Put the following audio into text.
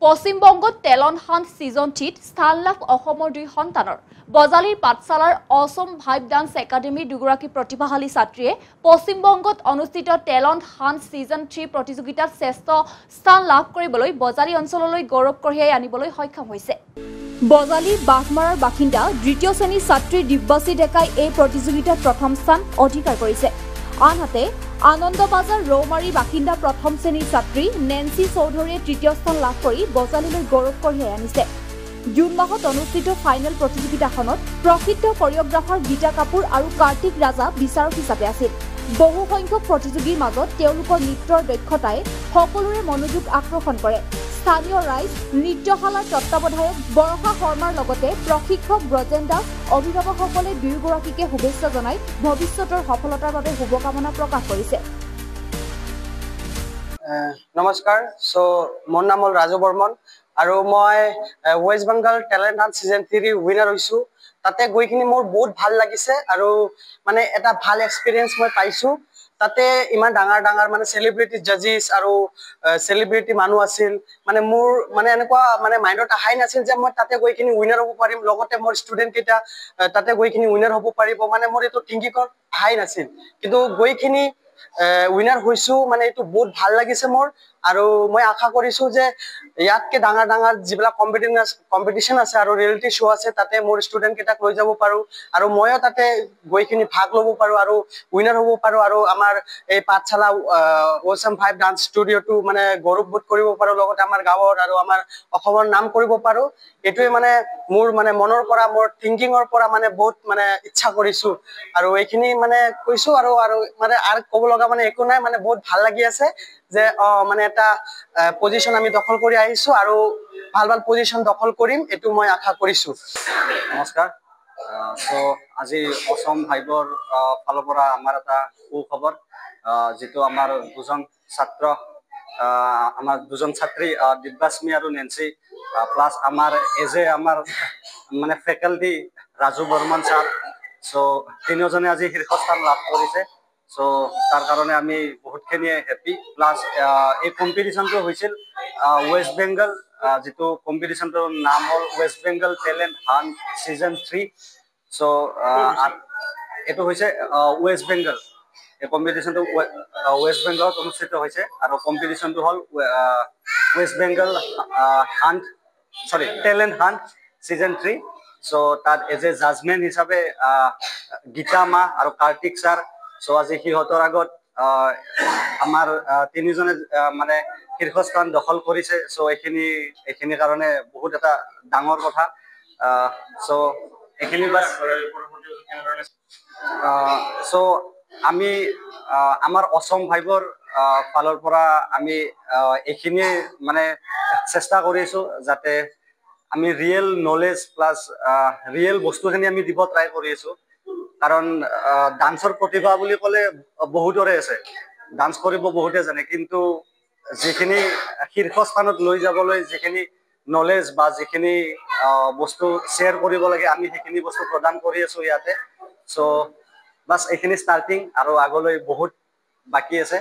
পশ্চিমবংগত টেলন hunt season 3ত স্থান লাভ অসমৰ দুই সন্তানৰ বজালীৰ পাঠশালাৰ অসম ভাইব ডান্স একাডেমীৰ দুগৰাকী প্ৰতিভাশালী ছাত্ৰীয়ে পশ্চিমবংগত অনুষ্ঠিত টেলন হাণ্ট ছিজন 3 প্ৰতিযোগিতাত শ্ৰেষ্ঠ স্থান লাভ কৰিবলৈ বজালী অঞ্চললৈ গৌৰৱ কঢ়িয়াই আনিবলৈ সক্ষম হৈছে। বজালীৰ বাঘমাৰাৰ বাসিন্দা দ্বিতীয় শ্ৰেণীৰ ছাত্ৰী দিব্যাশ্ৰী ডেকাই এই প্ৰতিযোগিতাত প্ৰথম স্থান অধিকাৰ কৰিছে। আনহাতে আনন্দবাজাৰ ৰৌমাৰী বাসিন্দা প্ৰথম শ্ৰেণীৰ ছাত্ৰী নেন্সি চৌধুৰীয়ে তৃতীয় স্থান লাভ কৰি বজালীলৈ গৌৰৱ কঢ়িয়াই আনিছে। জুন মাহত অনুষ্ঠিত ফাইনেল প্ৰতিযোগিতাখনত প্ৰসিদ্ধ কৰিঅগ্ৰাফাৰ গীতা কাপুৰ আৰু কাৰ্তিক ৰাজা বিচাৰক হিচাপে আছিল। বহু সংখ্যক প্ৰতিযোগীৰ মাজত তেওঁলোকৰ নৃত্যৰ দক্ষতাই সকলোৰে মনোযোগ আকৰ্ষণ কৰে। স্থানীয় ৰাইজ নৃত্যশালাৰ তত্ত্বাৱধায়ক বৰষা শৰ্মাৰ লগতে প্ৰশিক্ষক ব্ৰজেন দাস অভিভাৱকসকলে দুয়োগৰাকীকে শুভেচ্ছা জনাই ভৱিষ্যতৰ সফলতাৰ বাবে শুভকামনা প্ৰকাশ কৰিছে। নমস্কাৰ, মোৰ নাম হ'ল ৰাজু বৰ্মন আৰু মই West Bengal talent hunt season 3 winner হৈছোঁ। তাতে গৈখিনি মোৰ বহুত ভাল লাগিছে আৰু মানে এটা ভাল এক্সপিৰিয়েঞ্চ মই পাইছোঁ। তাতে ইমান ডাঙৰ ডাঙৰ মানে চেলিব্ৰিটি জাজিছ আৰু চেলিব্ৰিটি মানুহ আছিল। মানে মোৰ মানে এনেকুৱা মানে মাইণ্ডত আহাই নাছিল যে মই তাতে গৈখিনি উইনাৰ হ'ব পাৰিম, লগতে মোৰ ষ্টুডেণ্ট কেইটা তাতে গৈখিনি উইনাৰ হ'ব পাৰিব। মানে মোৰ এইটো থিংকিঙত আহাই নাছিল, কিন্তু গৈখিনি উইনাৰ হৈছোঁ। মানে এইটো বহুত ভাল লাগিছে মোৰ আৰু মই আশা কৰিছোঁ যে ইয়াতকে ডাঙৰ ডাঙৰ যিবিলাক কম্পিটিশ্যন আছে আৰু ৰিয়েলিটি শ্ব' আছে তাতে মোৰ ষ্টুডেণ্ট কেইটাক লৈ যাব পাৰোঁ আৰু ময়ো তাতে গৈখিনি ভাগ ল'ব পাৰোঁ আৰু উইনাৰ হ'ব পাৰোঁ আৰু আমাৰ এই পাঠশালা অসম ভাইব ডান্স ষ্টুডিঅ'টো মানে গৌৰৱবোধ কৰিব পাৰোঁ, লগতে আমাৰ গাঁৱৰ আৰু আমাৰ অসমৰ নাম কৰিব পাৰোঁ। এইটোৱে মানে মোৰ মানে মনৰ পৰা মোৰ থিংকিঙৰ পৰা মানে বহুত মানে ইচ্ছা কৰিছোঁ আৰু এইখিনি মানে কৈছোঁ আৰু মানে আৰু ক'ব লগা মানে একো নাই। মানে বহুত ভাল লাগি আছে যে মানে এটা পজিশ্যন আমি দখল কৰি আহিছোঁ আৰু ভাল ভাল পজিশ্যন দখল কৰিম, এইটো মই আশা কৰিছোঁ। নমস্কাৰ। আজি অসম ভাইবৰ ফালৰ পৰা আমাৰ এটা সুখবৰ, যিটো আমাৰ দুজন ছাত্ৰী দিব্যাশ্ৰী আৰু নেন্সি প্লাছ আমাৰ আমাৰ মানে ফেকাল্টি ৰাজু বৰ্মন ছাৰ, তিনিওজনে আজি শীৰ্ষস্থান লাভ কৰিছে। তাৰ কাৰণে আমি বহুতখিনিয়ে হেপী। প্লাছ এই কম্পিটিশ্যনটো হৈছিল ৱেষ্ট বেংগল, যিটো কম্পিটিশ্যনটোৰ নাম হ'ল West Bengal talent hunt season 3। এইটো হৈছে ৱেষ্ট বেংগল। এই কম্পিটিশ্যনটো ৱেষ্ট বেংগলত অনুষ্ঠিত হৈছে আৰু কম্পিটিশ্যনটো হ'ল West Bengal talent hunt season 3। তাত জাজমেণ্ট হিচাপে গীতা মা আৰু কাৰ্তিক ছাৰ। আজি সিহঁতৰ আগত আমাৰ তিনিজনে মানে শীৰ্ষস্থান দখল কৰিছে। এইখিনি কাৰণে বহুত এটা ডাঙৰ কথা। এইখিনি বাছ আমি আমাৰ অসম ভাইবৰ ফালৰ পৰা আমি এইখিনিয়ে মানে চেষ্টা কৰিছোঁ যাতে আমি ৰিয়েল নলেজ প্লাছ ৰিয়েল বস্তুখিনি আমি দিব ট্ৰাই কৰি আছোঁ। কাৰণ ডান্সৰ প্ৰতিভা বুলি ক'লে বহুতৰে আছে, ডান্স কৰিব বহুতে জানে, কিন্তু যিখিনি শীৰ্ষস্থানত লৈ যাবলৈ যিখিনি নলেজ বা যিখিনি বস্তু শ্বেয়াৰ কৰিব লাগে আমি সেইখিনি বস্তু প্ৰদান কৰি আছোঁ ইয়াতে। বাছ এইখিনি ষ্টাৰ্টিং আৰু আগলৈ বহুত বাকী আছে।